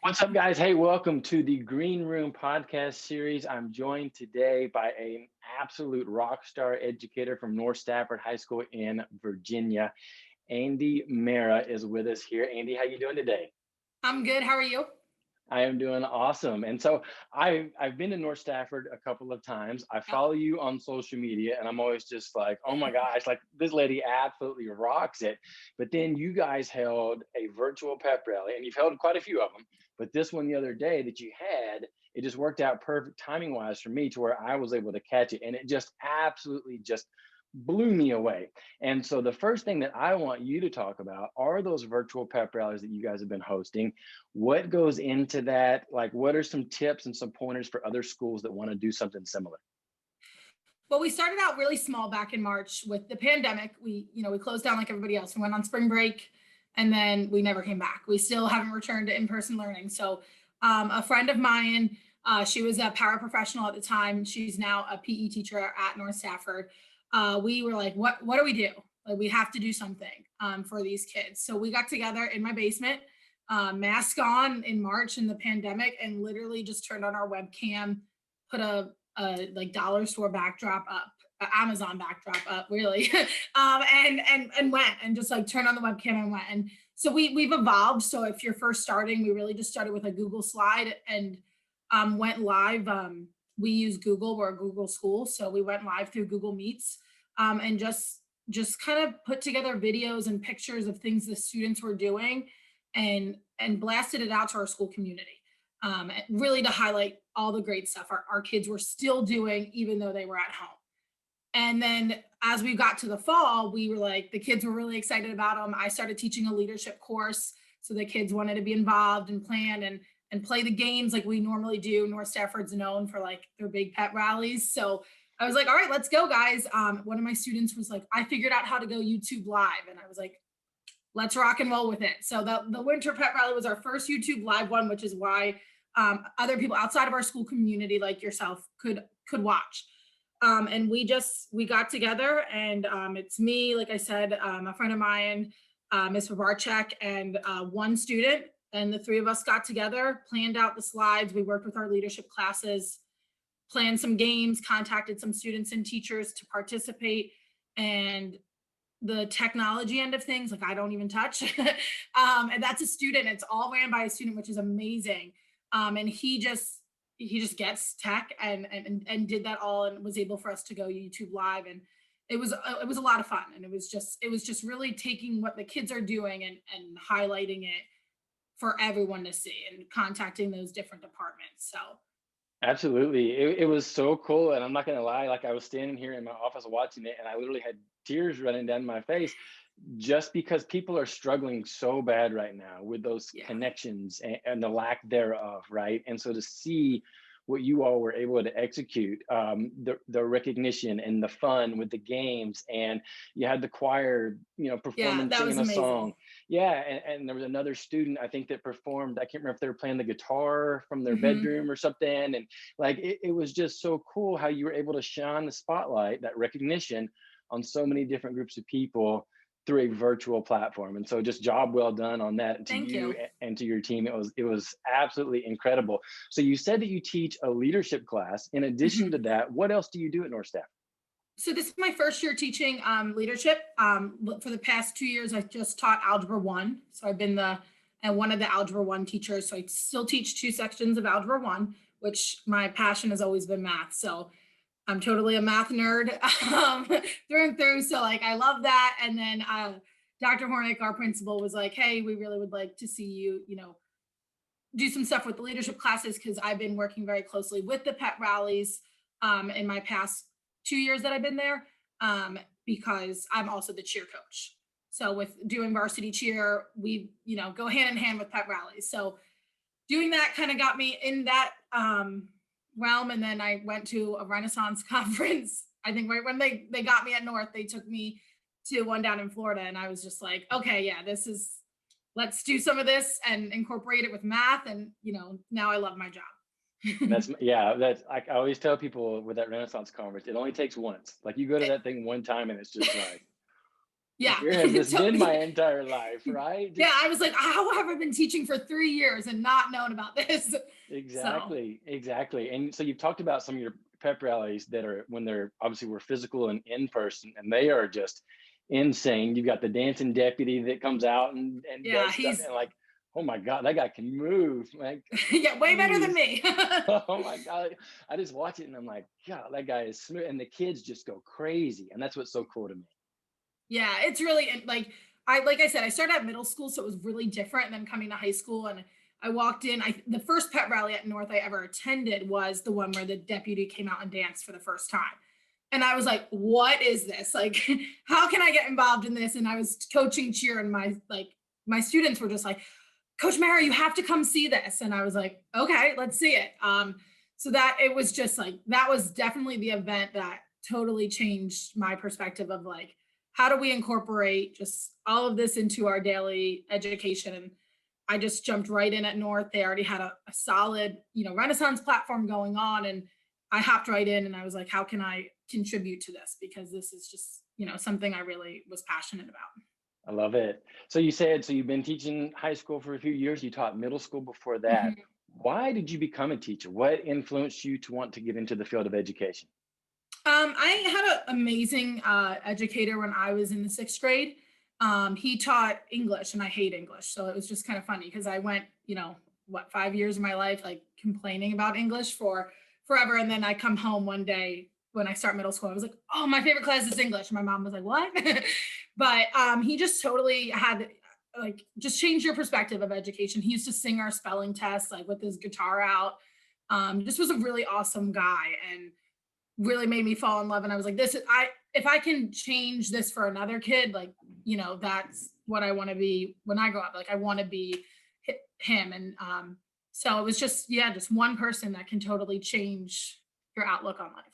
What's up, guys? Hey, welcome to the Green Room podcast series. I'm joined today by an absolute rock star educator from North Stafford High School in Virginia. Andi Marra is with us here. Andi, how you doing today? I'm good. How are you? I am doing awesome. And so I've been to North Stafford a couple of times. I Yep. follow you on social media and I'm always just like, oh my gosh, like this lady absolutely rocks it. But then you guys held a virtual pep rally and you've held quite a few of them. But this one the other day that you had, it just worked out perfect timing wise for me to where I was able to catch it. And it just absolutely just blew me away. And so the first thing that I want you to talk about are those virtual pep rallies that you guys have been hosting. What goes into that? Like, what are some tips and some pointers for other schools that want to do something similar? Well, we started out really small back in March with the pandemic. We closed down like everybody else. We went on spring break and then we never came back. We still haven't returned to in-person learning. So a friend of mine, she was a paraprofessional at the time. She's now a PE teacher at North Stafford. We were like, what do we do? Like, we have to do something for these kids. So we got together in my basement, mask on in March in the pandemic, and literally just turned on our webcam, put a like dollar store backdrop up, Amazon backdrop up, really, and went and just like turned on the webcam and went. And so we've evolved. So if you're first starting, we really just started with a Google slide and went live. We use Google. We're a Google school, so we went live through Google Meets and just kind of put together videos and pictures of things the students were doing and blasted it out to our school community, really to highlight all the great stuff our kids were still doing even though they were at home. And then as we got to the fall, we were like, the kids were really excited about them. I started teaching a leadership course, so the kids wanted to be involved and plan and play the games like we normally do. North Stafford's known for like their big pet rallies. So I was like, all right, let's go, guys. One of my students was like, I figured out how to go YouTube live. And I was like, let's rock and roll with it. So the winter pet rally was our first YouTube live one, which is why other people outside of our school community like yourself could watch. And we got together, and it's me, like I said, a friend of mine, Ms. Vavarchek, and one student, and the three of us got together, planned out the slides. We worked with our leadership classes, planned some games, contacted some students and teachers to participate, and the technology end of things, like I don't even touch. And that's a student. It's all ran by a student, which is amazing. And he just gets tech and did that all and was able for us to go YouTube live. And it was a lot of fun. And it was just really taking what the kids are doing and highlighting it for everyone to see and contacting those different departments. So Absolutely. It was so cool. And I'm not going to lie, like I was standing here in my office watching it and I literally had tears running down my face just because people are struggling so bad right now with those yeah, connections and the lack thereof, right? And so to see what you all were able to execute, the recognition and the fun with the games, and you had the choir, yeah, performing, that singing was a song. amazing. Yeah, and there was another student I think that performed. I can't remember if they were playing the guitar from their Hmm. bedroom or something, and like it was just so cool how you were able to shine the spotlight, that recognition, on so many different groups of people through a virtual platform. And so just job well done on that to Thank you you. and to your team. It was absolutely incredible. So you said that you teach a leadership class. In addition to Mhm. that, what else do you do at North Staff? So this is my first year teaching leadership. For the past 2 years, I just taught Algebra 1. So I've been the and one of the Algebra 1 teachers. So I still teach two sections of Algebra 1, which my passion has always been math. So I'm totally a math nerd through and through. So like I love that. And then Dr. Hornick, our principal, was like, "Hey, we really would like to see you, do some stuff with the leadership classes because I've been working very closely with the pet rallies in my past 2 years that I've been there, because I'm also the cheer coach. So with doing varsity cheer, we go hand in hand with pet rallies. So doing that kind of got me in that realm, and then I went to a Renaissance conference. I think right when they got me at North, they took me to one down in Florida, and I was just like, okay, yeah, this is let's do some of this and incorporate it with math. And, now I love my job. That's I always tell people with that Renaissance conference, it only takes once. Like you go to that thing one time and it's just like Yeah. Where has this So been my entire life, right? yeah, I was like, how have I been teaching for 3 years and not known about this? So Exactly, exactly. And so you've talked about some of your pep rallies that are when they're obviously were physical and in person, and they are just insane. You've got the dancing deputy that comes out and yeah, does stuff, he's and like, oh my God, that guy can move. Like, yeah, way better than geez. me. Oh my God. I just watch it and I'm like, God, that guy is smooth. And the kids just go crazy. And that's what's so cool to me. Yeah, it's really like like I said, I started at middle school, so it was really different than coming to high school. And I walked in. The first pep rally at North I ever attended was the one where the deputy came out and danced for the first time. And I was like, what is this? Like, how can I get involved in this? And I was coaching cheer, and my students were just like, Coach Mara, you have to come see this. And I was like, okay, let's see it. So that it was just like that was definitely the event that totally changed my perspective of like, how do we incorporate just all of this into our daily education? And I just jumped right in at North. They already had a solid, Renaissance platform going on. And I hopped right in and I was like, how can I contribute to this? Because this is just, something I really was passionate about. I love it. So you said, so you've been teaching high school for a few years. You taught middle school before that. Mhm. Why did you become a teacher? What influenced you to want to get into the field of education? I had an amazing educator when I was in the sixth grade. He taught English, and I hate English, so it was just kind of funny because I went, 5 years of my life like complaining about English for forever, and then I come home one day when I start middle school. I was like, "Oh, my favorite class is English." And my mom was like, "What?" But he just totally had like just changed your perspective of education. He used to sing our spelling tests like with his guitar out. Just was a really awesome guy, and really made me fall in love. And I was like, this is I if I can change this for another kid, like, that's what I want to be when I grow up. Like I want to be him. And so it was just, yeah, just one person that can totally change your outlook on life.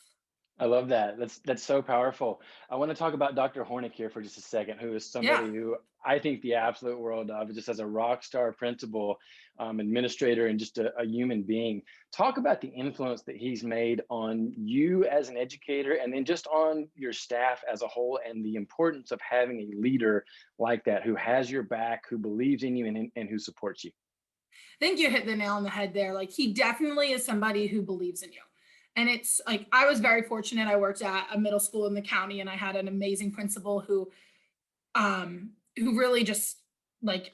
I love that. That's so powerful. I want to talk about Dr. Hornick here for just a second, who is Yeah. somebody who I think the absolute world of, just as a rock star principal, administrator, and just a human being. Talk about the influence that he's made on you as an educator, and then just on your staff as a whole, and the importance of having a leader like that who has your back, who believes in you, and who supports you. I think you hit the nail on the head there. Like he definitely is somebody who believes in you. And it's like I was very fortunate. I worked at a middle school in the county, and I had an amazing principal who really just like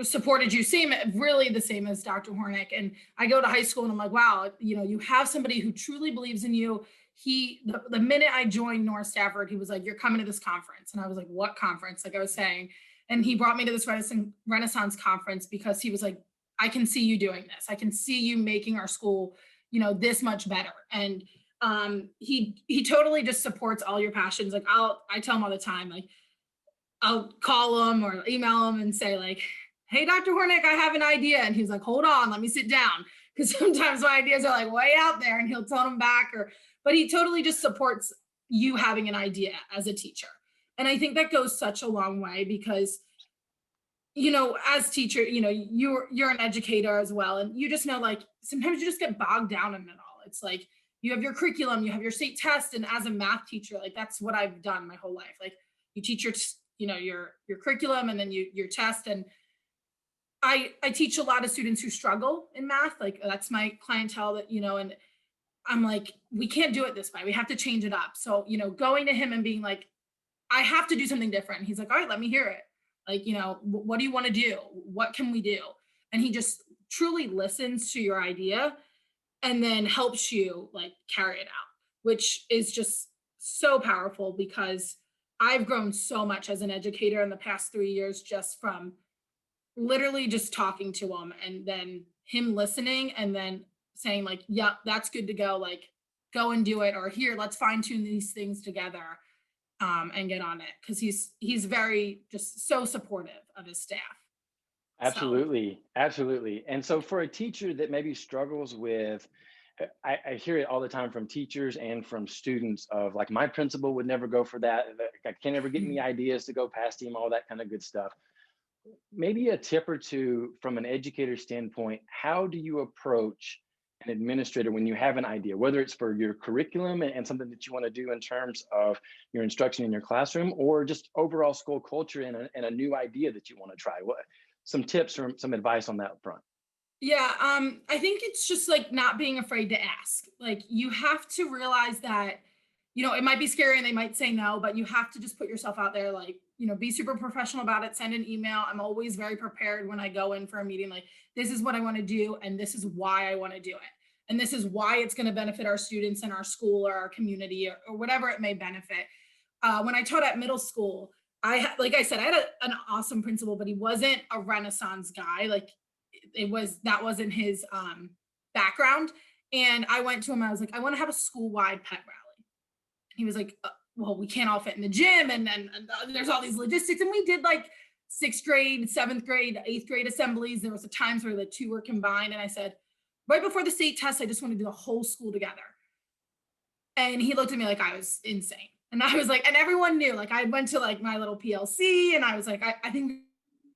supported you, same really the same as Dr. Hornick. And I go to high school and I'm like, wow, you have somebody who truly believes in you. The minute I joined North Stafford, he was like, you're coming to this conference. And I was like, what conference? Like I was saying. And he brought me to this Renaissance conference because he was like, I can see you doing this. I can see you making our school, this much better. And he totally just supports all your passions. Like I tell him all the time, like I'll call him or email him and say like, hey, Dr. Hornick, I have an idea. And he's like, hold on, let me sit down. Because sometimes my ideas are like way out there and he'll tone them back but he totally just supports you having an idea as a teacher. And I think that goes such a long way because, as teacher, you're an educator as well. And you just know, like, sometimes you just get bogged down in it all. It's like, you have your curriculum, you have your state test. And as a math teacher, like that's what I've done my whole life. Like you teach your curriculum and then your test. And I teach a lot of students who struggle in math. Like that's my clientele that, and I'm like, we can't do it this way. We have to change it up. So, going to him and being like, I have to do something different. He's like, all right, let me hear it. Like, what do you want to do? What can we do? And he just truly listens to your idea and then helps you like carry it out, which is just so powerful because I've grown so much as an educator in the past 3 years just from literally just talking to him and then him listening and then saying like, yep, that's good to go. Like go and do it. Or here, let's fine tune these things together and get on it. Cause he's very just so supportive of his staff. So Absolutely, absolutely. And so, for a teacher that maybe struggles with, I hear it all the time from teachers and from students of like, my principal would never go for that. I can't ever get any ideas to go past him, all that kind of good stuff. Maybe a tip or two from an educator standpoint. How do you approach an administrator when you have an idea, whether it's for your curriculum and something that you want to do in terms of your instruction in your classroom, or just overall school culture and a new idea that you want to try? What some tips or some advice on that front? Yeah, I think it's just like not being afraid to ask. Like you have to realize that, it might be scary and they might say no, but you have to just put yourself out there, like, be super professional about it, send an email. I'm always very prepared when I go in for a meeting, like, this is what I want to do, and this is why I want to do it. And this is why it's going to benefit our students and our school or our community or whatever it may benefit. When I taught at middle school, like I said, I had an awesome principal, but he wasn't a Renaissance guy. Like that wasn't his background. And I went to him, I was like, I want to have a school-wide pet rally. He was like, well, we can't all fit in the gym, and then there's all these logistics. And we did like 6th grade, 7th grade, 8th grade assemblies. There was a times where the two were combined. And I said, right before the state test, I just want to do the whole school together. And he looked at me like I was insane. And I was like, and everyone knew, like I went to like my little PLC and I was like, I think I'm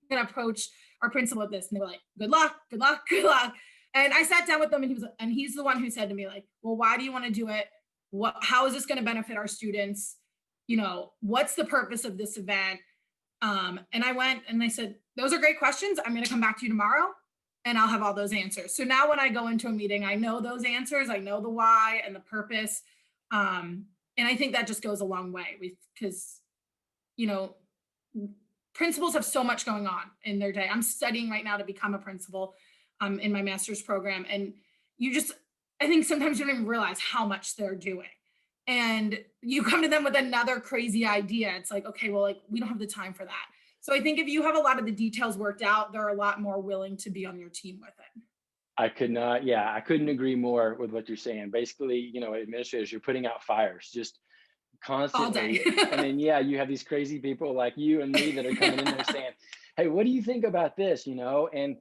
gonna approach our principal with this. And they were like, good luck, good luck, good luck. And I sat down with them and he's the one who said to me, like, well, why do you want to do it? How is this going to benefit our students? What's the purpose of this event? And I went and I said, those are great questions. I'm going to come back to you tomorrow and I'll have all those answers. So now when I go into a meeting, I know those answers. I know the why and the purpose. And I think that just goes a long way because, principals have so much going on in their day. I'm studying right now to become a principal in my master's program. And I think sometimes you don't even realize how much they're doing. And you come to them with another crazy idea. It's like, okay, well, like we don't have the time for that. So I think if you have a lot of the details worked out, they're a lot more willing to be on your team with it. I couldn't agree more with what you're saying. Basically, administrators, you're putting out fires just All constantly. day. And then, you have these crazy people like you and me that are coming in there saying, hey, what do you think about this? And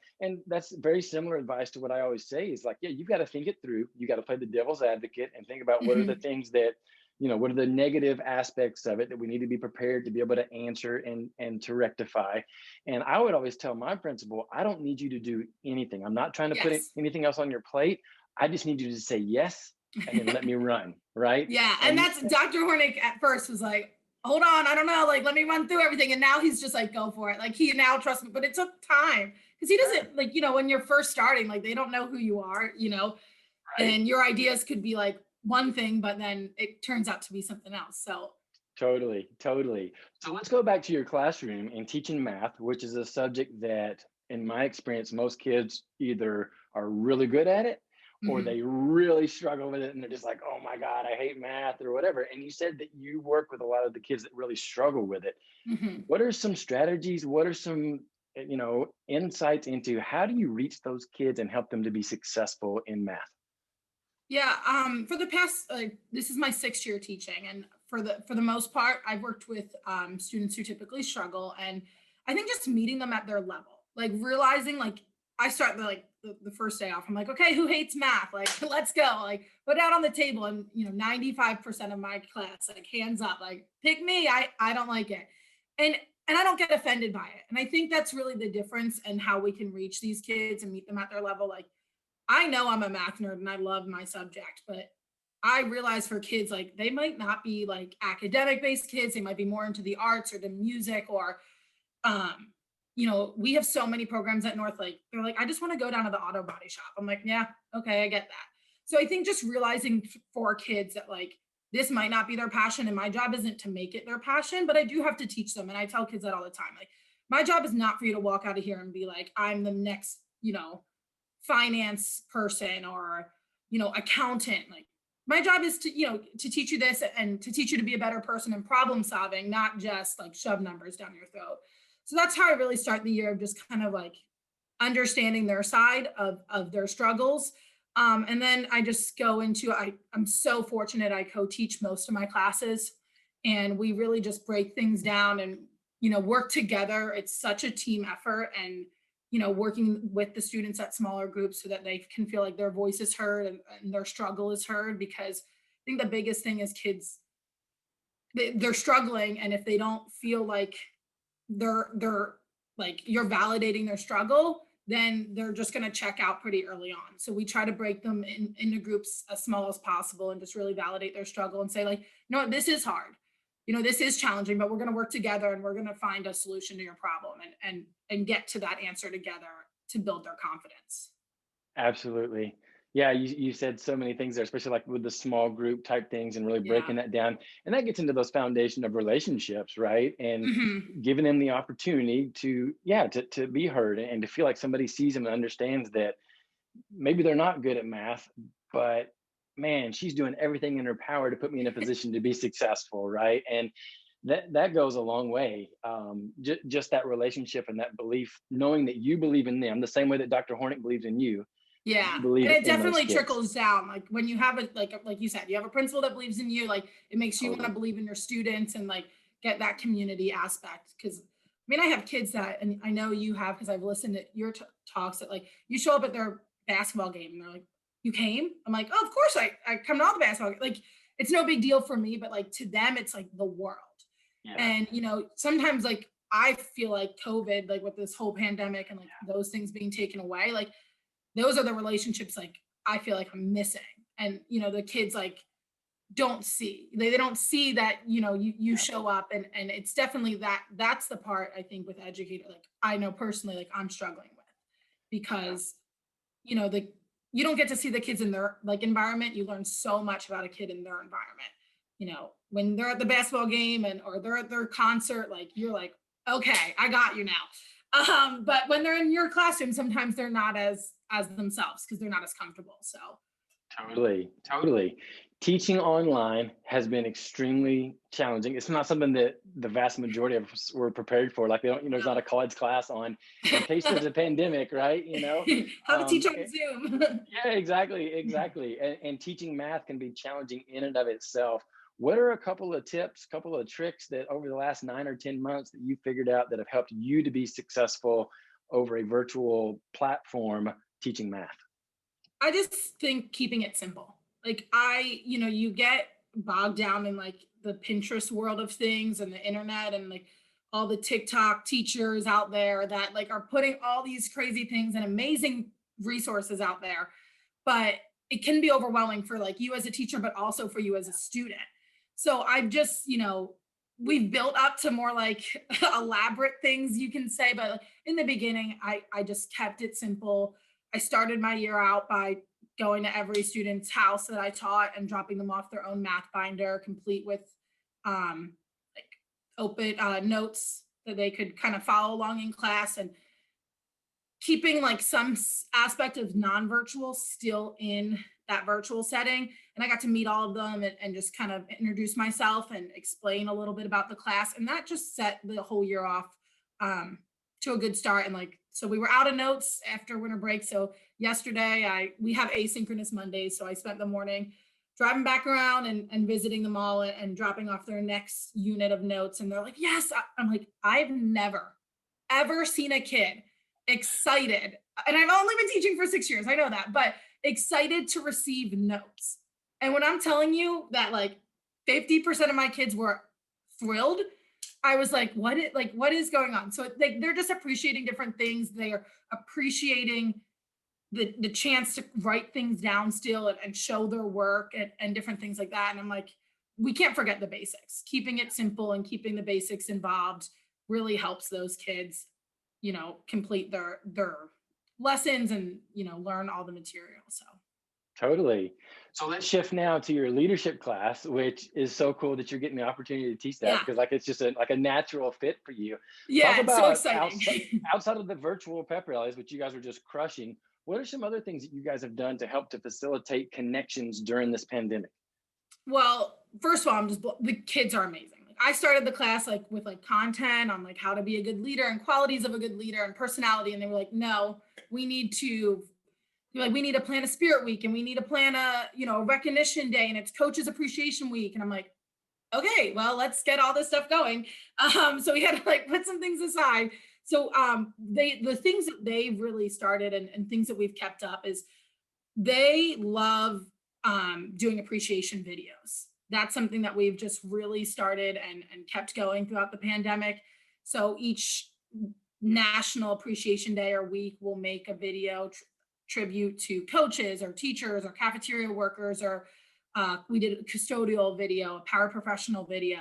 that's very similar advice to what I always say is like, yeah, you've got to think it through. You got to play the devil's advocate and think about what are the things that, what are the negative aspects of it that we need to be prepared to be able to answer and to rectify. And I would always tell my principal, I don't need you to do anything. I'm not trying to put Yes. anything else on your plate. I just need you to say yes and then let me run. Right. Yeah. And that's Dr. Hornick at first was like, hold on, I don't know, like, let me run through everything. And now he's just like, go for it. Like he now trusts me, but it took time because he doesn't like, when you're first starting, like they don't know who you are, Right. and your ideas could be like one thing, but then it turns out to be something else. So Totally. So let's go back to your classroom and teaching math, which is a subject that, in my experience, most kids either are really good at it or they really struggle with it and they're just like, oh my God, I hate math or whatever. And you said that you work with a lot of the kids that really struggle with it. What are some strategies? What are some, insights into how do you reach those kids and help them to be successful in math? Yeah, for the past, this is my 6th year teaching, and for the most part, I've worked with students who typically struggle, and I think just meeting them at their level, like realizing, like I start the first day off, I'm like, okay, who hates math? Like, let's go, like put it out on the table, and 95% of my class, like hands up, like pick me, I don't like it, and I don't get offended by it, and I think that's really the difference in how we can reach these kids and meet them at their level, like. I know I'm a math nerd and I love my subject, but I realize for kids, like they might not be like academic based kids. They might be more into the arts or the music or, um, we have so many programs at Northlake. They're like, I just want to go down to the auto body shop. I'm like, yeah, okay, I get that. So I think just realizing for kids that like, this might not be their passion and my job isn't to make it their passion, but I do have to teach them. And I tell kids that all the time. Like my job is not for you to walk out of here and be like, I'm the next, finance person or accountant. Like my job is to to teach you this and to teach you to be a better person in problem solving, not just like shove numbers down your throat. So that's how I really start the year of just kind of like understanding their side of their struggles. And then I just go into I'm so fortunate I co-teach most of my classes and we really just break things down and work together. It's such a team effort and working with the students at smaller groups so that they can feel like their voice is heard and their struggle is heard. Because I think the biggest thing is kids, they're struggling. And if they don't feel like they're like, you're validating their struggle, then they're just going to check out pretty early on. So we try to break them into groups as small as possible and just really validate their struggle and say like, no, this is hard. This is challenging, but we're going to work together and we're going to find a solution to your problem and get to that answer together to build their confidence. Absolutely. Yeah, you said so many things there, especially like with the small group type things and really Yeah. breaking that down. And that gets into those foundation of relationships, right? And Hmm. giving them the opportunity to, yeah, to be heard and to feel like somebody sees them and understands that maybe they're not good at math, but man, she's doing everything in her power to put me in a position to be successful, right? And that goes a long way. Just that relationship and that belief, knowing that you believe in them the same way that Dr. Hornick believes in you, Yeah. you And believe it in those definitely kids. trickles down. Like when you have it, like you said, you have a principal that believes in you, like it makes you want to Totally. believe in your students and like get that community aspect. Cause I mean, I have kids that, and I know you have, cause I've listened to your talks that like you show up at their basketball game and they're like, you came? I'm like, oh, of course I come to all the basketball. Like it's no big deal for me, but like to them, it's like the world. Yeah. And, sometimes like I feel like COVID, like with this whole pandemic and like those things being taken away, like those are the relationships like I feel like I'm missing. And the kids like they don't see that you Yeah. show up and it's definitely that's the part I think with educator like I know personally like I'm struggling with Yeah. because the you don't get to see the kids in their like environment. You learn so much about a kid in their environment. When they're at the basketball game and or they're at their concert, like you're like, okay, I got you now. But when they're in your classroom, sometimes they're not as themselves because they're not as comfortable. So Totally, totally. Teaching online has been extremely challenging. It's not something that the vast majority of us were prepared for. Like they don't, there's not a college class on in case there's a pandemic, right? how to teach on Eh, Zoom. yeah, exactly, exactly. And teaching math can be challenging in and of itself. What are a couple of tips, couple of tricks that over the last 9 or 10 months that you figured out that have helped you to be successful over a virtual platform teaching math? I just think keeping it simple. Like you get bogged down in like the Pinterest world of things and the internet and like all the TikTok teachers out there that like are putting all these crazy things and amazing resources out there. But it can be overwhelming for like you as a teacher, but also for you as a student. So I've just, we've built up to more like elaborate things you can say, but like, in the beginning, I just kept it simple. I started my year out by going to every student's house that I taught and dropping them off their own math binder, complete with like open notes that they could kind of follow along in class and keeping like some aspect of non-virtual still in that virtual setting. And I got to meet all of them and just kind of introduce myself and explain a little bit about the class. And that just set the whole year off um, to a good start. And like, so we were out of notes after winter break. So yesterday we have asynchronous Mondays. So I spent the morning driving back around and visiting them all and dropping off their next unit of notes. And they're like, yes. I'm like, I've never, ever seen a kid excited, and I've only been teaching for 6 years, I know that, but excited to receive notes. And when I'm telling you that like 50% of my kids were thrilled, I was like, what is going on? So like they're just appreciating different things. They are appreciating the chance to write things down still and show their work and different things like that. And I'm like, we can't forget the basics. Keeping it simple and keeping the basics involved really helps those kids complete their lessons and learn all the material. So Totally. So let's shift now to your leadership class, which is so cool that you're getting the opportunity to teach that yeah, because like it's just like a natural fit for you. Talk yeah, it's so about exciting. outside of the virtual pep rallies, which you guys are just crushing. What are some other things that you guys have done to help to facilitate connections during this pandemic? Well, first of all, the kids are amazing. Like I started the class like with like content on like how to be a good leader and qualities of a good leader and personality, and they were like, no, we need to like we need to plan a spirit week and we need to plan a recognition day and it's coaches appreciation week. And I'm like, okay, well, let's get all this stuff going. So we had to like put some things aside. So the things that they've really started and things that we've kept up is they love doing appreciation videos. That's something that we've just really started and kept going throughout the pandemic. So each National Appreciation Day or week, we'll make a video tribute to coaches or teachers or cafeteria workers, or we did a custodial video, a paraprofessional video.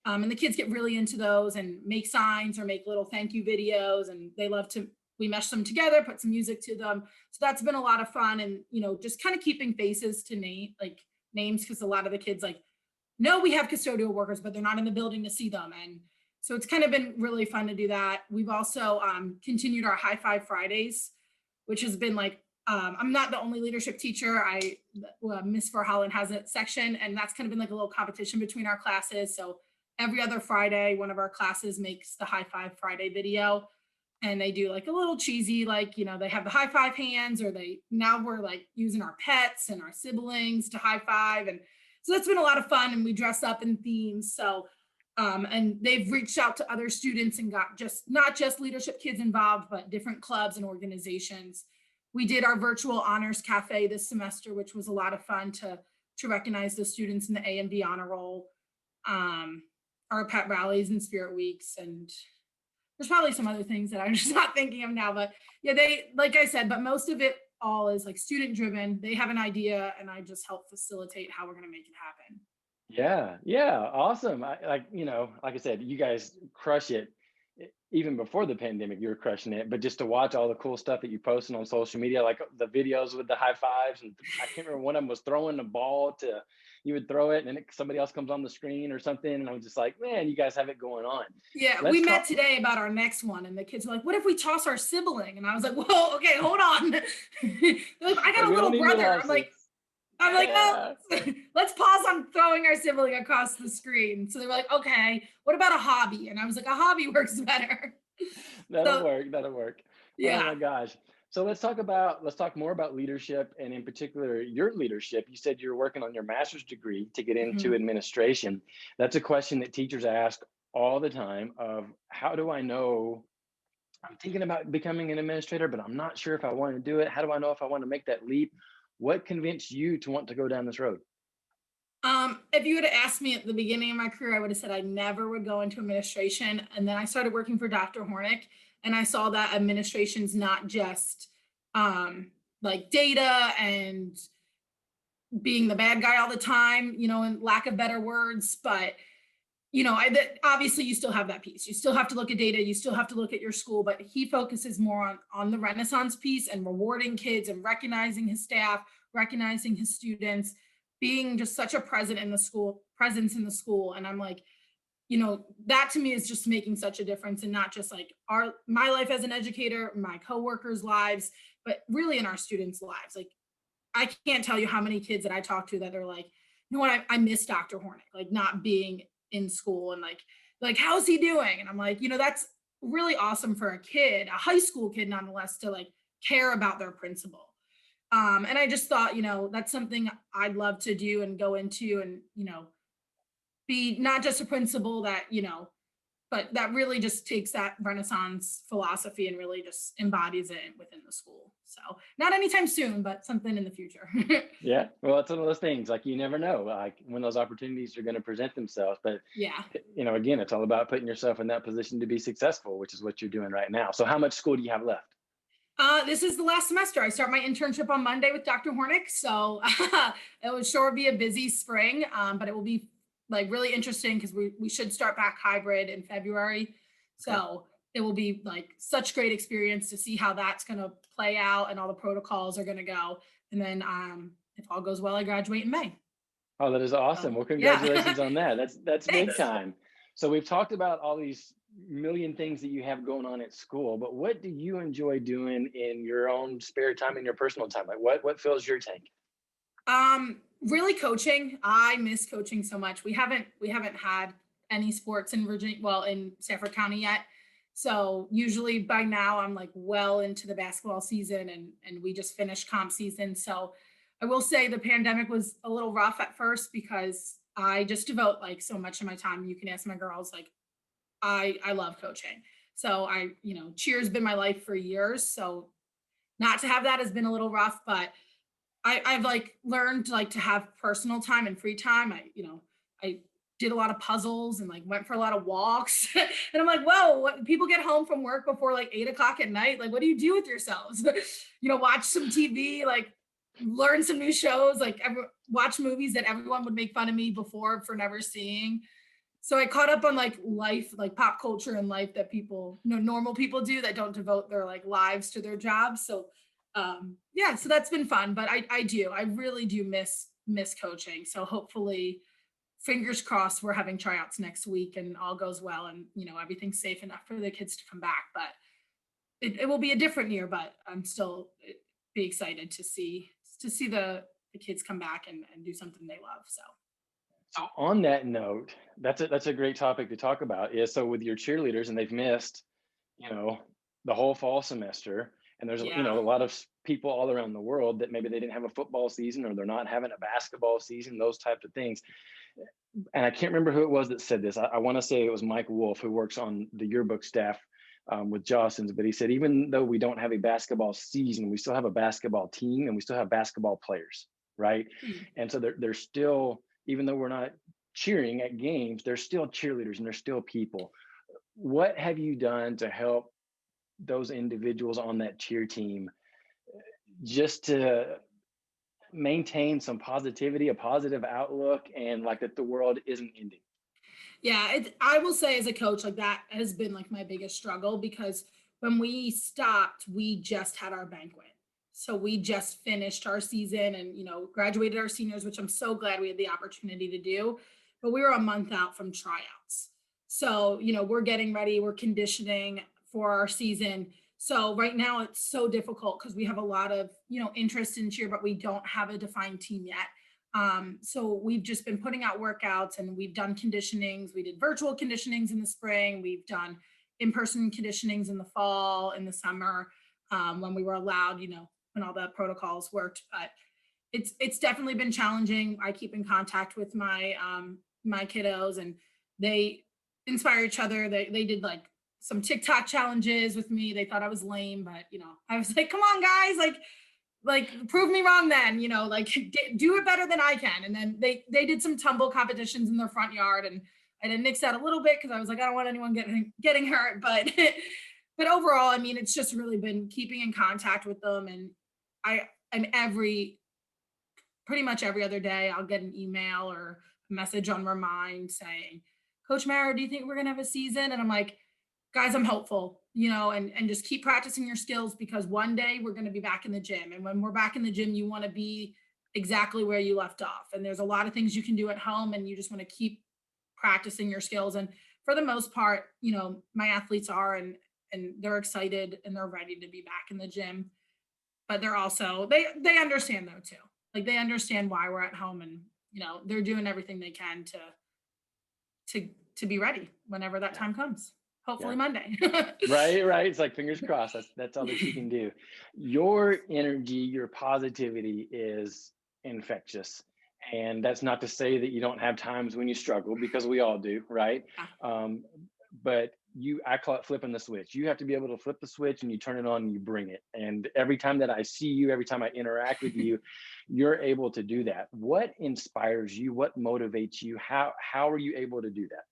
And the kids get really into those and make signs or make little thank you videos, and they love to, we mesh them together, put some music to them. So that's been a lot of fun. And, just kind of keeping faces to names, because a lot of the kids know we have custodial workers, but they're not in the building to see them. And so it's kind of been really fun to do that. We've also continued our High Five Fridays, which has been I'm not the only leadership teacher. Miss Verholland has a section, and that's kind of been a little competition between our classes. So every other Friday, one of our classes makes the High Five Friday video, and they do a little cheesy, they have the high five hands, or now we're using our pets and our siblings to high five. And so that's been a lot of fun, and we dress up in themes. So, and they've reached out to other students and got not just leadership kids involved, but different clubs and organizations. We did our virtual honors cafe this semester, which was a lot of fun to recognize the students in the A and B honor roll, our pet rallies and spirit weeks. And there's probably some other things that I'm just not thinking of now, but yeah, like I said, but most of it all is student driven. They have an idea, and I just help facilitate how we're going to make it happen. Yeah, awesome. Like I said, you guys crush it. Even before the pandemic, you were crushing it. But just to watch all the cool stuff that you posted on social media, like the videos with the high fives, and I can't remember, one of them was throwing the ball to, you would throw it, and then somebody else comes on the screen or something, and I was just like, man, you guys have it going on. Yeah, we met today about our next one, and the kids were like, what if we toss our sibling? And I was like, whoa, okay, hold on. I got a little brother. I'm like, oh, let's pause on throwing our sibling across the screen. So they were like, okay, what about a hobby? And I was like, a hobby works better. That'll work. Yeah. Oh my gosh. So let's talk more about leadership, and in particular your leadership. You said you're working on your master's degree to get into administration. That's a question that teachers ask all the time of, how do I know I'm thinking about becoming an administrator, but I'm not sure if I want to do it. How do I know if I want to make that leap? What convinced you to want to go down this road? If you would have asked me at the beginning of my career, I would have said I never would go into administration. And then I started working for Dr. Hornick, and I saw that administration's not just data and being the bad guy all the time, in lack of better words, but obviously you still have that piece. You still have to look at data. You still have to look at your school, but he focuses more on the Renaissance piece and rewarding kids and recognizing his staff, recognizing his students, being just such a presence in the school. And I'm like, that to me is just making such a difference, and not just my life as an educator, my coworkers' lives, but really in our students' lives. I can't tell you how many kids that I talk to that are like, you know what, I miss Dr. Hornick, not being in school, and how's he doing? And I'm like, that's really awesome for a kid, a high school kid nonetheless, to care about their principal. And I just thought, that's something I'd love to do and go into, and be not just a principal that but that really just takes that Renaissance philosophy and really just embodies it within the school. So not anytime soon, but something in the future. Yeah, well, it's one of those things, you never know when those opportunities are going to present themselves. But yeah, again, it's all about putting yourself in that position to be successful, which is what you're doing right now. So how much school do you have left? This is the last semester. I start my internship on Monday with Dr. Hornick. So it will sure be a busy spring, but it will be really interesting, because we should start back hybrid in February. So it will be such great experience to see how that's going to play out and all the protocols are going to go. And then if all goes well, I graduate in May. Oh, that is awesome. Well, congratulations on that. That's big time. So we've talked about all these million things that you have going on at school, but what do you enjoy doing in your own spare time, in your personal time? What fills your tank? Really coaching. I miss coaching so much. We haven't had any sports in in Stafford County yet. So usually by now I'm well into the basketball season, and we just finished comp season. So I will say the pandemic was a little rough at first, because I just devote so much of my time. You can ask my girls, I love coaching. So cheer's been my life for years. So not to have that has been a little rough, but I've learned to have personal time and free time. I did a lot of puzzles and like went for a lot of walks. And I'm like, whoa, what, people get home from work before like 8 o'clock at night. Like, what do you do with yourselves? Watch some TV, like learn some new shows, like watch movies that everyone would make fun of me before for never seeing. So I caught up on like life, like pop culture and life that people, normal people do that don't devote their like lives to their jobs. So yeah, so that's been fun, but I really do miss coaching. So hopefully, fingers crossed, we're having tryouts next week and all goes well, and everything's safe enough for the kids to come back. But it will be a different year, but I'm still be excited to see the kids come back and do something they love. So So on that note, that's a great topic to talk about. Is so with your cheerleaders, and they've missed, you know, the whole fall semester, and there's yeah. a lot of people all around the world that maybe they didn't have a football season, or they're not having a basketball season, those types of things. And I can't remember who it was that said this. I want to say it was Mike Wolf, who works on the yearbook staff with Jostens, but he said, even though we don't have a basketball season, we still have a basketball team and we still have basketball players, right? And so they're still, even though we're not cheering at games, they're still cheerleaders and they're still people. What have you done to help those individuals on that cheer team just to maintain some positivity, a positive outlook, and like that the world isn't ending? Yeah, I will say as a coach, like that has been like my biggest struggle, because when we stopped, we just had our banquet. So we just finished our season and, graduated our seniors, which I'm so glad we had the opportunity to do. But we were a month out from tryouts. So, we're getting ready, we're conditioning for our season. So right now it's so difficult because we have a lot of, interest in cheer, but we don't have a defined team yet. So we've just been putting out workouts and we've done conditionings. We did virtual conditionings in the spring. We've done in-person conditionings in the fall, in the summer, when we were allowed, when all the protocols worked. But it's definitely been challenging. I keep in contact with my kiddos, and they inspire each other. They did like some TikTok challenges with me. They thought I was lame, but I was like, come on, guys, like prove me wrong then, like do it better than I can. And then they did some tumble competitions in their front yard, and I did mix that a little bit because I was like, I don't want anyone getting hurt. But but overall, I mean, it's just really been keeping in contact with them. And I'm pretty much every other day I'll get an email or a message on Remind saying, Coach Marra, do you think we're gonna have a season? And I'm like, guys, I'm hopeful, and just keep practicing your skills, because one day we're going to be back in the gym. And when we're back in the gym, you want to be exactly where you left off. And there's a lot of things you can do at home, and you just want to keep practicing your skills. And for the most part, my athletes are, and they're excited and they're ready to be back in the gym. But they're also, they understand though too. Like they understand why we're at home, and, they're doing everything they can to be ready whenever that time comes. Hopefully Yeah. Monday. Right. It's like fingers crossed. That's all that you can do. Your energy, your positivity is infectious. And that's not to say that you don't have times when you struggle, because we all do, right? But I call it flipping the switch. You have to be able to flip the switch and you turn it on and you bring it. And every time that I see you, every time I interact with you, you're able to do that. What inspires you? What motivates you? How are you able to do that?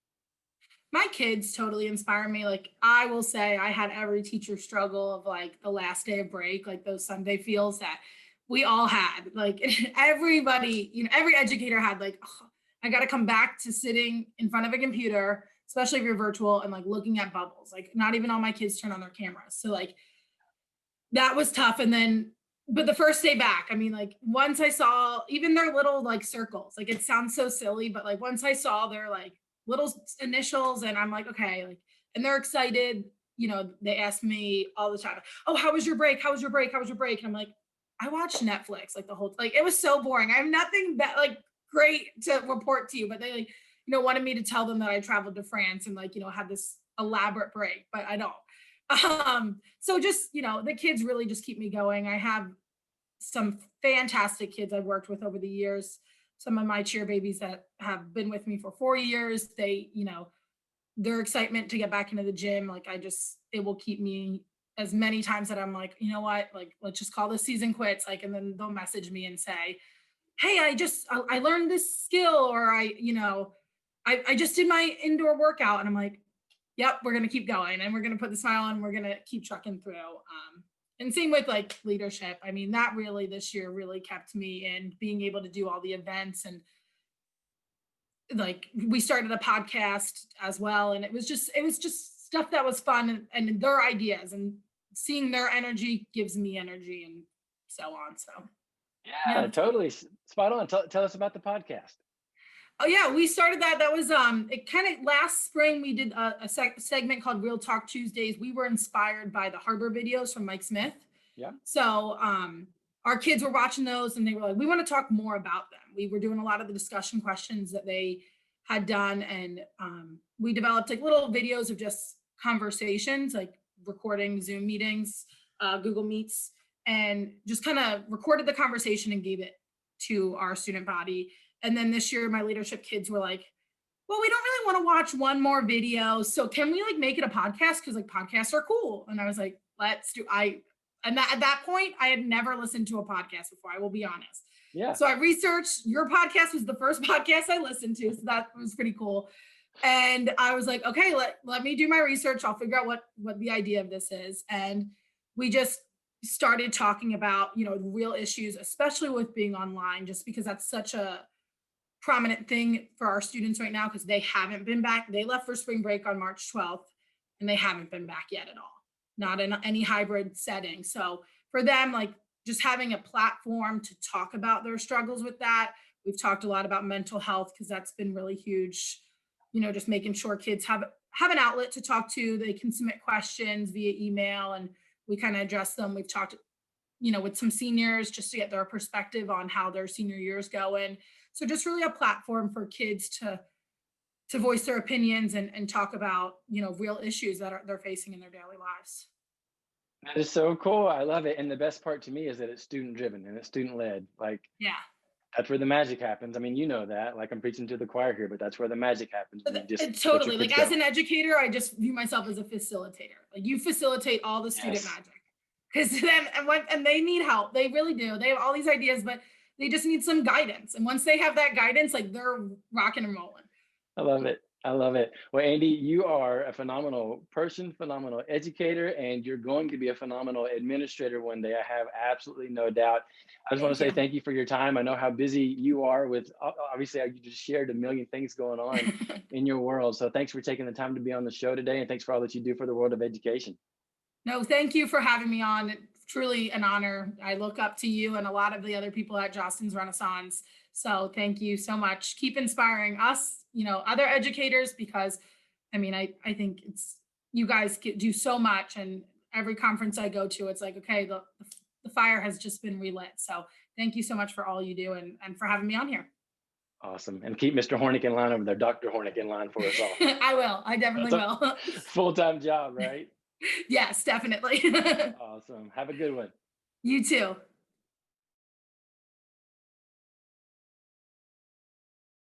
My kids totally inspire me. Like I will say I had every teacher struggle of like the last day of break, like those Sunday feels that we all had. Like everybody, every educator had like, oh, I got to come back to sitting in front of a computer, especially if you're virtual, and like looking at bubbles. Like not even all my kids turn on their cameras. So like that was tough. And then but the first day back, I mean, like once I saw even their little like circles, like it sounds so silly, but like once I saw their like little initials, and I'm like, okay, like, and they're excited. They ask me all the time, oh, how was your break? How was your break? How was your break? And I'm like, I watched Netflix like the whole, like, it was so boring. I have nothing that like great to report to you, but they like, wanted me to tell them that I traveled to France and like, had this elaborate break, but I don't. So just, the kids really just keep me going. I have some fantastic kids I've worked with over the years. Some of my cheer babies that have been with me for 4 years, their excitement to get back into the gym, like it will keep me as many times that I'm like, you know what, like, let's just call this season quits. Like, and then they'll message me and say, hey, I learned this skill, or I just did my indoor workout and I'm like, yep, we're going to keep going and we're going to put the smile on. We're going to keep trucking through. And same with like leadership. I mean, that really this year really kept me in being able to do all the events, and like we started a podcast as well. And it was just stuff that was fun, and their ideas, and seeing their energy gives me energy and so on. So Yeah, yeah. totally spot on. Tell us about the podcast. Oh yeah, we started that. That was it kind of last spring. We did a segment called Real Talk Tuesdays. We were inspired by the Harbor videos from Mike Smith. Yeah. So our kids were watching those and they were like, we want to talk more about them. We were doing a lot of the discussion questions that they had done, and we developed like little videos of just conversations, like recording Zoom meetings, Google Meets, and just kind of recorded the conversation and gave it to our student body. And then this year, my leadership kids were like, well, we don't really want to watch one more video. So can we like make it a podcast? Because like podcasts are cool. And I was like, let's do and at that point, I had never listened to a podcast before, I will be honest. Yeah. So I researched, your podcast was the first podcast I listened to. So that was pretty cool. And I was like, okay, let me do my research. I'll figure out what the idea of this is. And we just started talking about, real issues, especially with being online, just because that's such a prominent thing for our students right now, because they haven't been back. They left for spring break on March 12th and they haven't been back yet at all, not in any hybrid setting. So for them, like just having a platform to talk about their struggles with that. We've talked a lot about mental health because that's been really huge, just making sure kids have an outlet to talk to. They can submit questions via email and we kind of address them. We've talked with some seniors just to get their perspective on how their senior year is going. So just really a platform for kids to voice their opinions and talk about, real issues that they're facing in their daily lives. That is so cool. I love it. And the best part to me is that it's student driven and it's student led. Like, yeah, that's where the magic happens. I mean, that, like I'm preaching to the choir here, but that's where the magic happens. Totally. Like as an educator, I just view myself as a facilitator. Like you facilitate all the student magic. Because then, and they need help. They really do. They have all these ideas, but they just need some guidance. And once they have that guidance, like they're rocking and rolling. I love it. I love it. Well, Andi, you are a phenomenal person, phenomenal educator, and you're going to be a phenomenal administrator one day. I have absolutely no doubt. I just want to say thank you for your time. I know how busy you are with, obviously, you just shared a million things going on in your world. So thanks for taking the time to be on the show today. And thanks for all that you do for the world of education. No, thank you for having me on. It's truly an honor. I look up to you and a lot of the other people at Jostens Renaissance. So thank you so much. Keep inspiring us, other educators, because I think you guys do so much, and every conference I go to, it's like, okay, the fire has just been relit. So thank you so much for all you do and for having me on here. Awesome. And keep Mr. Hornick in line over there, Dr. Hornick in line for us all. I will. I definitely will. Full-time job, right? Yes, definitely. Awesome. Have a good one. You too.